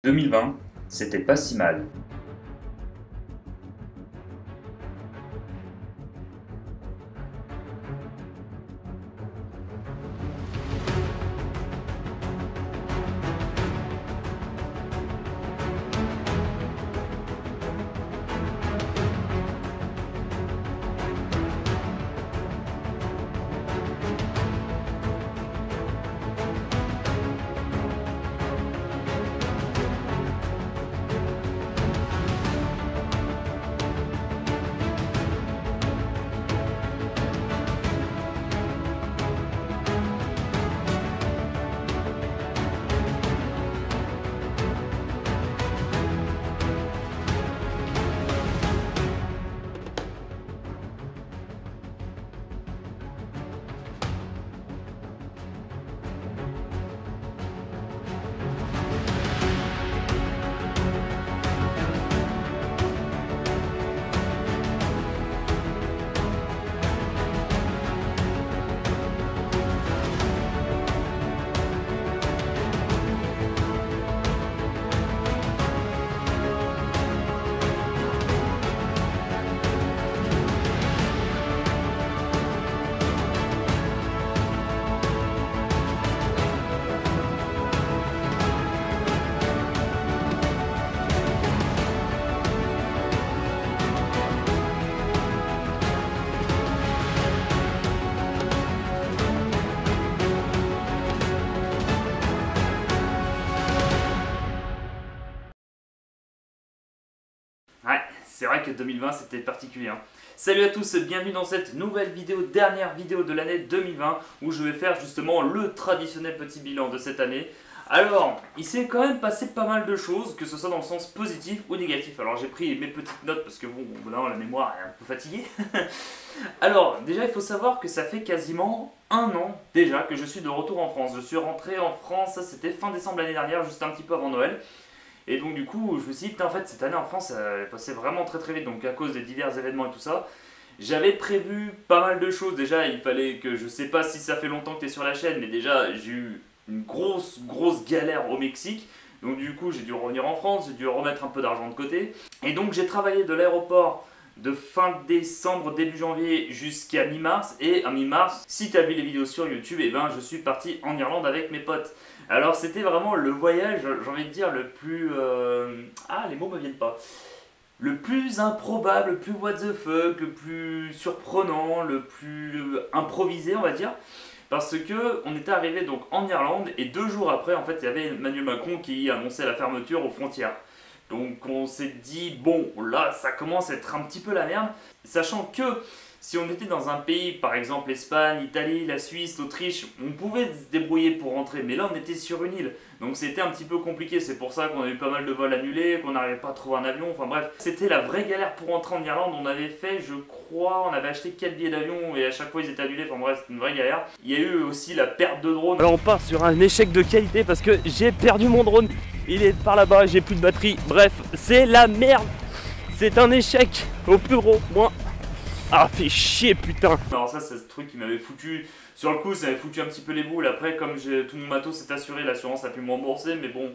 2020, c'était pas si mal. Ouais, c'est vrai que 2020 c'était particulier, hein. Salut à tous, bienvenue dans cette nouvelle vidéo, dernière vidéo de l'année 2020 où je vais faire justement le traditionnel petit bilan de cette année. Alors, il s'est quand même passé pas mal de choses, que ce soit dans le sens positif ou négatif. Alors j'ai pris mes petites notes parce que bon, là la mémoire est un peu fatiguée. Alors, déjà il faut savoir que ça fait quasiment un an déjà que je suis de retour en France. Je suis rentré en France, ça c'était fin décembre l'année dernière, juste un petit peu avant Noël. Et donc du coup, je me suis dit, putain, en fait, cette année en France, elle est passée vraiment très très vite, donc à cause des divers événements et tout ça. J'avais prévu pas mal de choses, déjà, il fallait que, je sais pas si ça fait longtemps que tu es sur la chaîne, mais déjà, j'ai eu une grosse galère au Mexique. Donc du coup, j'ai dû revenir en France, j'ai dû remettre un peu d'argent de côté. Et donc j'ai travaillé de l'aéroport de fin décembre, début janvier jusqu'à mi-mars. Et à mi-mars, si tu as vu les vidéos sur YouTube, et ben je suis parti en Irlande avec mes potes. Alors c'était vraiment le voyage, j'ai envie de dire, le plus... Ah, les mots me viennent pas. Le plus improbable, le plus what the fuck, le plus surprenant, le plus improvisé, on va dire. Parce que on était arrivé donc en Irlande et 2 jours après, en fait, il y avait Emmanuel Macron qui annonçait la fermeture aux frontières. Donc on s'est dit, bon, là, ça commence à être un petit peu la merde. Sachant que si on était dans un pays, par exemple l'Espagne, l'Italie, la Suisse, l'Autriche, on pouvait se débrouiller pour rentrer. Mais là, on était sur une île. Donc c'était un petit peu compliqué. C'est pour ça qu'on a eu pas mal de vols annulés, qu'on n'arrivait pas à trouver un avion. Enfin bref, c'était la vraie galère pour rentrer en Irlande. On avait fait, je crois, on avait acheté 4 billets d'avion et à chaque fois ils étaient annulés. Enfin bref, c'était une vraie galère. Il y a eu aussi la perte de drone. Alors on part sur un échec de qualité parce que j'ai perdu mon drone. Il est par là-bas, j'ai plus de batterie. Bref, c'est la merde. C'est un échec au plus gros point. Ah, fait chier, putain. Alors ça, c'est ce truc qui m'avait foutu... Sur le coup, ça m'avait foutu un petit peu les boules. Après, comme tout mon matos s'est assuré, l'assurance a pu me rembourser. Mais bon,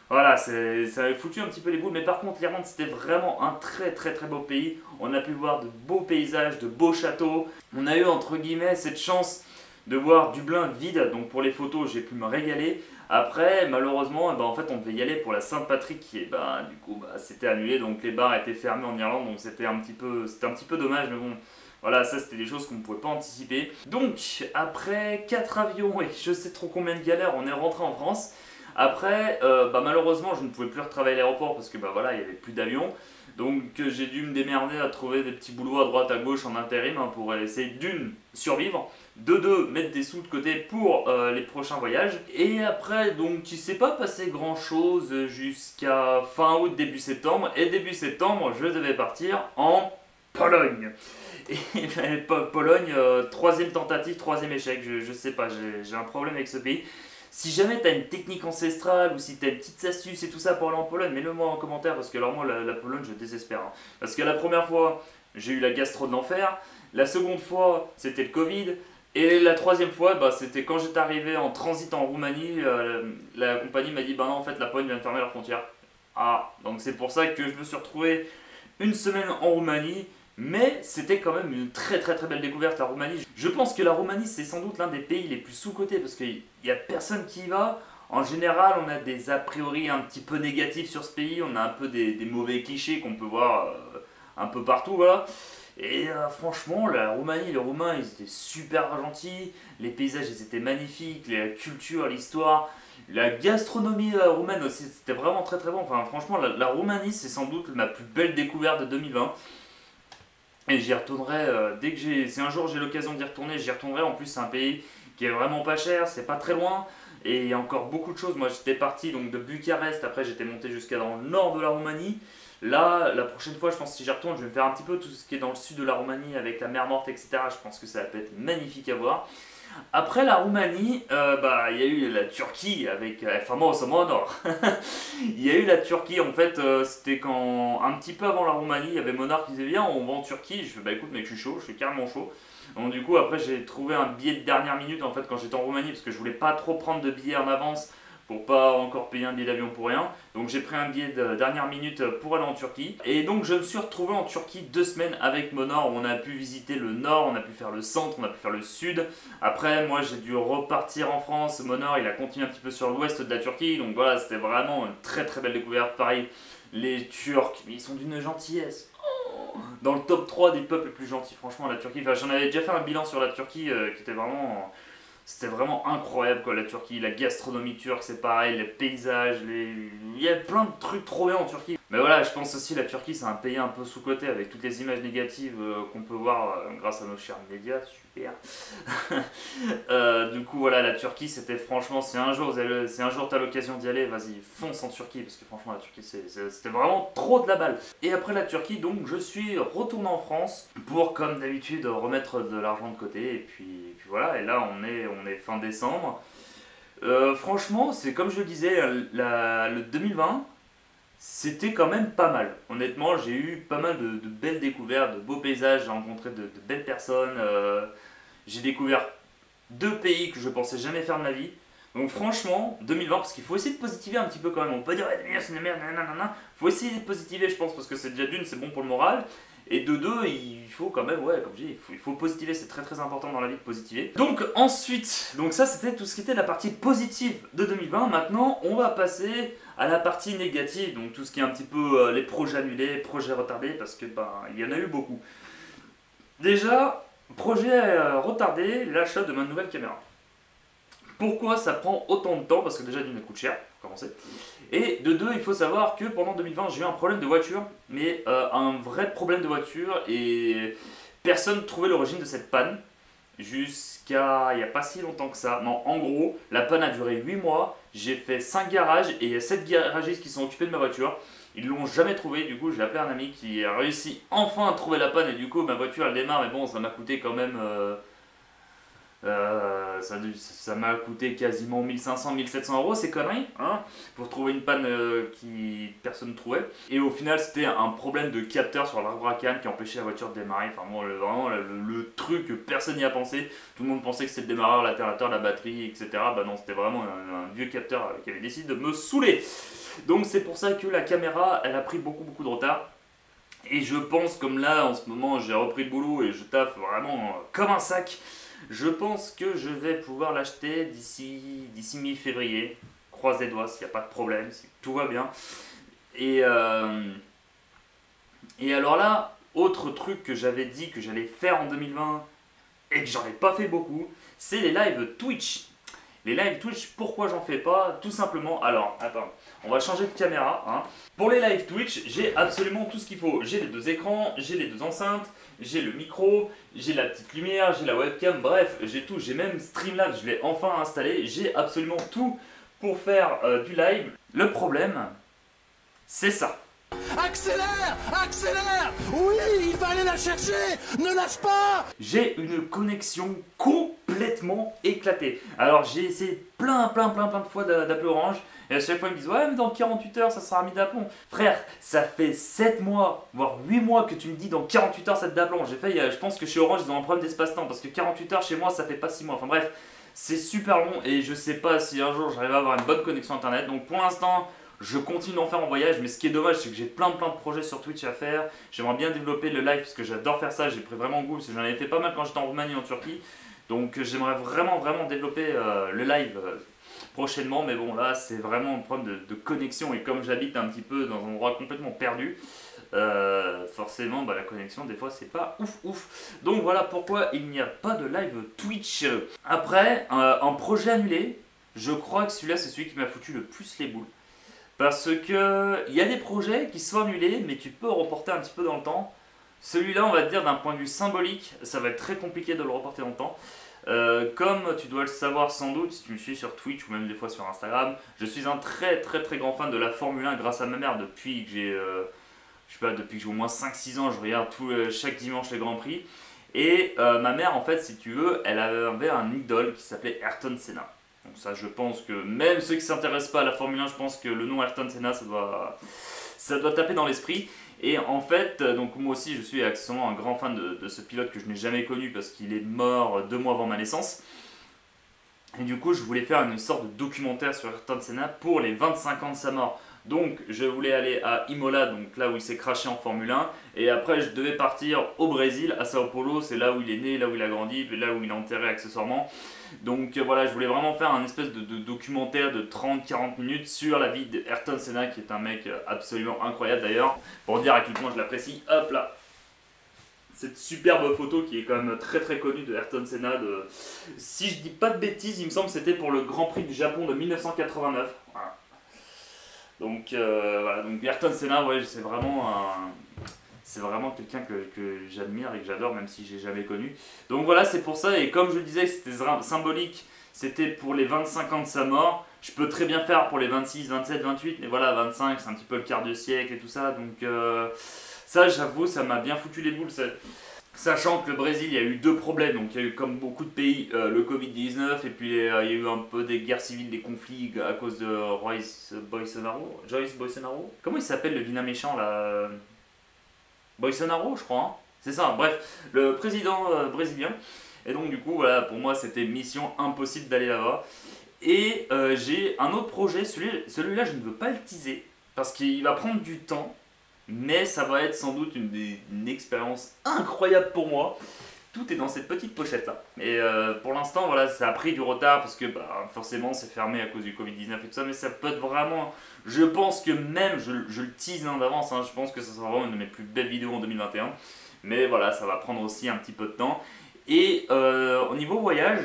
voilà, ça m'avait foutu un petit peu les boules. Mais par contre, l'Irlande, c'était vraiment un très beau pays. On a pu voir de beaux paysages, de beaux châteaux. On a eu, entre guillemets, cette chance de voir Dublin vide. Donc pour les photos, j'ai pu me régaler. Après, malheureusement, en fait, on devait y aller pour la Saint-Patrick qui est, du coup, c'était annulé. Donc les bars étaient fermés en Irlande, donc c'était un petit peu dommage, mais bon, voilà, ça c'était des choses qu'on ne pouvait pas anticiper. Donc, après 4 avions et je sais trop combien de galères, on est rentré en France. Après, malheureusement, je ne pouvais plus retravailler à l'aéroport parce que voilà, il n'y avait plus d'avions. Donc j'ai dû me démerder à trouver des petits boulots à droite à gauche en intérim pour essayer d'une, survivre, de deux, mettre des sous de côté pour les prochains voyages. Et après, donc il s'est pas passé grand chose jusqu'à fin août, début septembre. Et début septembre, je devais partir en Pologne. Et Pologne, troisième tentative, troisième échec, je sais pas, j'ai un problème avec ce pays. Si jamais tu as une technique ancestrale ou si tu as une petite astuce et tout ça pour aller en Pologne, mets-le moi en commentaire parce que alors moi la Pologne je désespère, hein. Parce que la première fois j'ai eu la gastro de l'enfer, la seconde fois c'était le Covid Et la troisième fois, bah, c'était quand j'étais arrivé en transit en Roumanie, la compagnie m'a dit bah non, en fait la Pologne vient de fermer leurs frontières. Ah, donc c'est pour ça que je me suis retrouvé une semaine en Roumanie, mais c'était quand même une très belle découverte la Roumanie. Je pense que la Roumanie c'est sans doute l'un des pays les plus sous-cotés parce qu'il n'y a personne qui y va. En général, on a des a priori un petit peu négatifs sur ce pays, on a un peu des mauvais clichés qu'on peut voir un peu partout, voilà. Et franchement, la Roumanie, les Roumains, ils étaient super gentils, les paysages, ils étaient magnifiques, la culture, l'histoire, la gastronomie roumaine aussi, c'était vraiment très bon. Enfin, franchement, la Roumanie, c'est sans doute ma plus belle découverte de 2020. Et j'y retournerai dès que j'ai... Si un jour j'ai l'occasion d'y retourner, j'y retournerai. En plus, c'est un pays qui est vraiment pas cher, c'est pas très loin. Et il y a encore beaucoup de choses. Moi, j'étais parti donc, de Bucarest, après j'étais monté jusqu'à dans le nord de la Roumanie. Là, la prochaine fois, je pense que si j'y retourne, je vais me faire un petit peu tout ce qui est dans le sud de la Roumanie avec la mer Morte, etc. Je pense que ça peut être magnifique à voir. Après la Roumanie, bah, il y a eu la Turquie avec famoso Monor. Il y a eu la Turquie, en fait, c'était quand, un petit peu avant la Roumanie, il y avait Monor qui disait viens, on va en Turquie. Je fais bah écoute, mec, je suis chaud, je suis carrément chaud. Donc du coup, après, j'ai trouvé un billet de dernière minute en fait quand j'étais en Roumanie parce que je voulais pas trop prendre de billets en avance pour pas encore payer un billet d'avion pour rien. Donc j'ai pris un billet de dernière minute pour aller en Turquie. Et donc je me suis retrouvé en Turquie 2 semaines avec Monor où on a pu visiter le nord, on a pu faire le centre, on a pu faire le sud. Après moi j'ai dû repartir en France, Monor il a continué un petit peu sur l'ouest de la Turquie. Donc voilà, c'était vraiment une très belle découverte. Pareil, les Turcs, ils sont d'une gentillesse. Dans le top 3 des peuples les plus gentils, franchement la Turquie. Enfin, j'en avais déjà fait un bilan sur la Turquie qui était vraiment... C'était vraiment incroyable quoi, la Turquie, la gastronomie turque c'est pareil, les paysages, il y a plein de trucs trop bien en Turquie. Mais voilà, je pense aussi la Turquie c'est un pays un peu sous-coté avec toutes les images négatives qu'on peut voir grâce à nos chers médias, super. Du coup voilà, la Turquie c'était franchement, si un jour t'as l'occasion d'y aller, vas-y fonce en Turquie parce que franchement la Turquie c'était vraiment trop de la balle. Et après la Turquie donc je suis retourné en France pour comme d'habitude remettre de l'argent de côté et puis voilà, et là on est fin décembre. Franchement, c'est comme je le disais, le 2020, c'était quand même pas mal. Honnêtement, j'ai eu pas mal de belles découvertes, de beaux paysages, j'ai rencontré de belles personnes. J'ai découvert 2 pays que je pensais jamais faire de ma vie. Donc franchement, 2020, parce qu'il faut essayer de positiver un petit peu quand même. On peut dire, ouais, 2020 c'est une merde, nanana. Faut essayer de positiver, je pense, parce que c'est déjà d'une, c'est bon pour le moral. Et de 2, il faut quand même, ouais, comme je dis, il faut positiver, c'est très important dans la vie de positiver. Donc ensuite, donc ça c'était tout ce qui était la partie positive de 2020. Maintenant, on va passer à la partie négative, donc tout ce qui est un petit peu les projets annulés, projets retardés, parce que ben, il y en a eu beaucoup. Déjà, projet retardé, l'achat de ma nouvelle caméra. Pourquoi ça prend autant de temps? Parce que déjà d'une elle coûte cher, pour commencer. Et de 2, il faut savoir que pendant 2020 j'ai eu un problème de voiture, mais un vrai problème de voiture et personne ne trouvait l'origine de cette panne jusqu'à il n'y a pas si longtemps que ça. Non, en gros, la panne a duré 8 mois, j'ai fait 5 garages et il y a 7 garagistes qui sont occupés de ma voiture. Ils l'ont jamais trouvé, du coup j'ai appelé un ami qui a réussi enfin à trouver la panne et du coup ma voiture elle démarre, mais bon ça m'a coûté quand même... ça m'a coûté quasiment 1500-1700 euros ces conneries hein, pour trouver une panne qui personne ne trouvait. Et au final c'était un problème de capteur sur l'arbre à cam qui empêchait la voiture de démarrer. Enfin bon, vraiment le truc que personne n'y a pensé. Tout le monde pensait que c'était le démarreur, l'alternateur, la batterie, etc. Bah non, c'était vraiment un vieux capteur qui avait décidé de me saouler. Donc c'est pour ça que la caméra elle a pris beaucoup de retard. Et je pense, comme là en ce moment j'ai repris le boulot et je taffe vraiment comme un sac, je pense que je vais pouvoir l'acheter d'ici mi-février. Croise les doigts s'il n'y a pas de problème, si tout va bien. Et alors là, autre truc que j'avais dit que j'allais faire en 2020 et que j'en ai pas fait beaucoup, c'est les lives Twitch. Les lives Twitch, pourquoi j'en fais pas? Tout simplement, alors, attends, on va changer de caméra. Hein. Pour les lives Twitch, j'ai absolument tout ce qu'il faut. J'ai les 2 écrans, j'ai les 2 enceintes, j'ai le micro, j'ai la petite lumière, j'ai la webcam, bref, j'ai tout. J'ai même Streamlabs, je l'ai enfin installé. J'ai absolument tout pour faire du live. Le problème, c'est ça. Accélère! Accélère! Oui, il va aller la chercher! Ne lâche pas! J'ai une connexion complètement éclatée. Alors j'ai essayé plein de fois d'appeler Orange. Et à chaque fois ils me disent ouais mais dans 48 heures ça sera mis d'aplomb. Frère, ça fait 7 mois, voire 8 mois que tu me dis dans 48 heures ça te d'aplomb. J'ai fait, je pense que chez Orange ils ont un problème d'espace-temps parce que 48 heures chez moi ça fait pas 6 mois. Enfin bref, c'est super long et je sais pas si un jour j'arrive à avoir une bonne connexion internet. Donc pour l'instant je continue d'en faire en voyage, mais ce qui est dommage c'est que j'ai plein de projets sur Twitch à faire. J'aimerais bien développer le live parce que j'adore faire ça, j'ai pris vraiment goût parce que j'en avais fait pas mal quand j'étais en Roumanie et en Turquie. Donc j'aimerais vraiment développer le live prochainement, mais bon là c'est vraiment un problème de connexion et comme j'habite un petit peu dans un endroit complètement perdu, forcément la connexion des fois c'est pas ouf. Donc voilà pourquoi il n'y a pas de live Twitch. Après, un projet annulé, je crois que celui-là c'est celui qui m'a foutu le plus les boules. Parce que il y a des projets qui sont annulés mais tu peux reporter un petit peu dans le temps. Celui-là on va te dire d'un point de vue symbolique, ça va être très compliqué de le reporter dans le temps. Comme tu dois le savoir sans doute si tu me suis sur Twitch ou même des fois sur Instagram, je suis un très grand fan de la Formule 1 grâce à ma mère depuis que j'ai je sais pas, depuis que j'ai au moins 5-6 ans, je regarde chaque dimanche les Grands Prix. Et ma mère en fait si tu veux, elle avait un idole qui s'appelait Ayrton Senna. Donc ça je pense que même ceux qui ne s'intéressent pas à la Formule 1, je pense que le nom Ayrton Senna ça doit taper dans l'esprit. Et en fait, donc moi aussi je suis accessoirement un grand fan de ce pilote que je n'ai jamais connu parce qu'il est mort 2 mois avant ma naissance. Et du coup je voulais faire une sorte de documentaire sur Ayrton Senna pour les 25 ans de sa mort. Donc je voulais aller à Imola, donc là où il s'est crashé en Formule 1. Et après je devais partir au Brésil, à Sao Paulo, c'est là où il est né, là où il a grandi, là où il est enterré accessoirement. Donc voilà, je voulais vraiment faire un espèce de documentaire de 30-40 minutes sur la vie d'Ayrton Senna, qui est un mec absolument incroyable d'ailleurs, pour dire à quel point je l'apprécie. Hop là, cette superbe photo qui est quand même très connue de Ayrton Senna. Si je dis pas de bêtises, il me semble que c'était pour le Grand Prix du Japon de 1989. Voilà. Donc voilà, donc Ayrton Senna, ouais, c'est vraiment quelqu'un que j'admire et que j'adore, même si j'ai jamais connu. Donc voilà, c'est pour ça, et comme je le disais, c'était symbolique, c'était pour les 25 ans de sa mort. Je peux très bien faire pour les 26, 27, 28, mais voilà, 25, c'est un petit peu le quart de siècle et tout ça. Donc ça, j'avoue, ça m'a bien foutu les boules. Sachant que le Brésil, il y a eu 2 problèmes. Donc il y a eu, comme beaucoup de pays, le Covid-19, et puis il y a eu un peu des guerres civiles, des conflits à cause de Joyce Bolsonaro. Comment il s'appelle le vilain méchant là? Bolsonaro, je crois, hein. C'est ça, bref, le président brésilien. Et donc du coup, voilà, pour moi c'était mission impossible d'aller là-bas. Et j'ai un autre projet, celui-là je ne veux pas le teaser, parce qu'il va prendre du temps, mais ça va être sans doute une expérience incroyable pour moi. Tout est dans cette petite pochette là. Et pour l'instant, voilà, ça a pris du retard parce que forcément c'est fermé à cause du Covid-19 et tout ça, mais ça peut être vraiment. Je pense que même, je le tease d'avance, hein, je pense que ça sera vraiment une de mes plus belles vidéos en 2021. Mais voilà, ça va prendre aussi un petit peu de temps. Et au niveau voyage,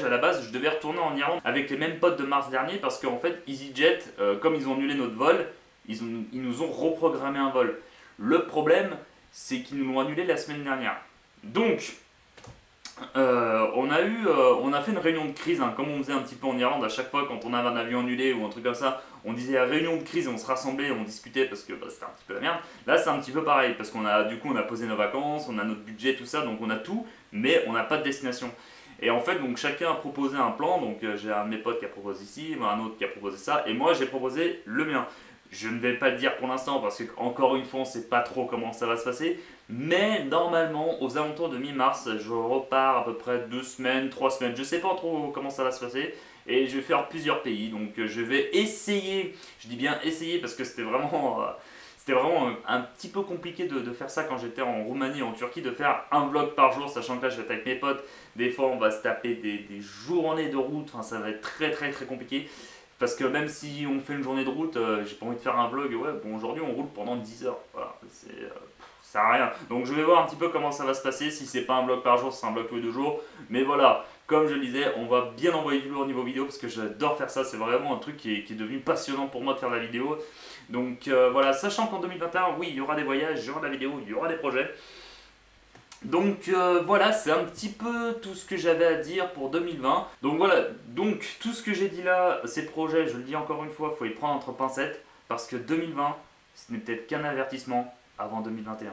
à la base, je devais retourner en Irlande avec les mêmes potes de mars dernier parce qu'en fait, EasyJet, comme ils ont annulé notre vol, ils nous ont reprogrammé un vol. Le problème, c'est qu'ils nous l'ont annulé la semaine dernière. Donc, on a fait une réunion de crise, hein, comme on faisait un petit peu en Irlande, à chaque fois quand on avait un avion annulé ou un truc comme ça, on disait réunion de crise et on se rassemblait, on discutait parce que c'était un petit peu la merde. Là c'est un petit peu pareil, parce qu'on a du coup on a posé nos vacances, on a notre budget, tout ça, donc on a tout, mais on n'a pas de destination. Et en fait, donc chacun a proposé un plan, donc j'ai un de mes potes qui a proposé ici, un autre qui a proposé ça, et moi j'ai proposé le mien. Je ne vais pas le dire pour l'instant parce qu'encore une fois on ne sait pas trop comment ça va se passer. Mais normalement aux alentours de mi-mars je repars à peu près 2 semaines, 3 semaines. Je ne sais pas trop comment ça va se passer. Et je vais faire plusieurs pays. Donc je vais essayer, je dis bien essayer parce que c'était vraiment un petit peu compliqué de faire ça quand j'étais en Roumanie et en Turquie. De faire un vlog par jour, sachant que là je vais être avec mes potes. Des fois on va se taper des journées de route. Enfin ça va être très compliqué. Parce que même si on fait une journée de route, j'ai pas envie de faire un vlog, ouais, bon aujourd'hui on roule pendant 10 heures, voilà, ça sert à rien. Donc je vais voir un petit peu comment ça va se passer, si c'est pas un vlog par jour, c'est un vlog tous les 2 jours. Mais voilà, comme je le disais, on va bien envoyer du lourd au niveau vidéo parce que j'adore faire ça, c'est vraiment un truc qui est devenu passionnant pour moi de faire la vidéo. Donc voilà, sachant qu'en 2021, oui, il y aura des voyages, il y aura de la vidéo, il y aura des projets. Donc voilà, c'est un petit peu tout ce que j'avais à dire pour 2020. Donc voilà, donc tout ce que j'ai dit là, ces projets, je le dis encore une fois, il faut les prendre entre pincettes. Parce que 2020, ce n'est peut-être qu'un avertissement avant 2021.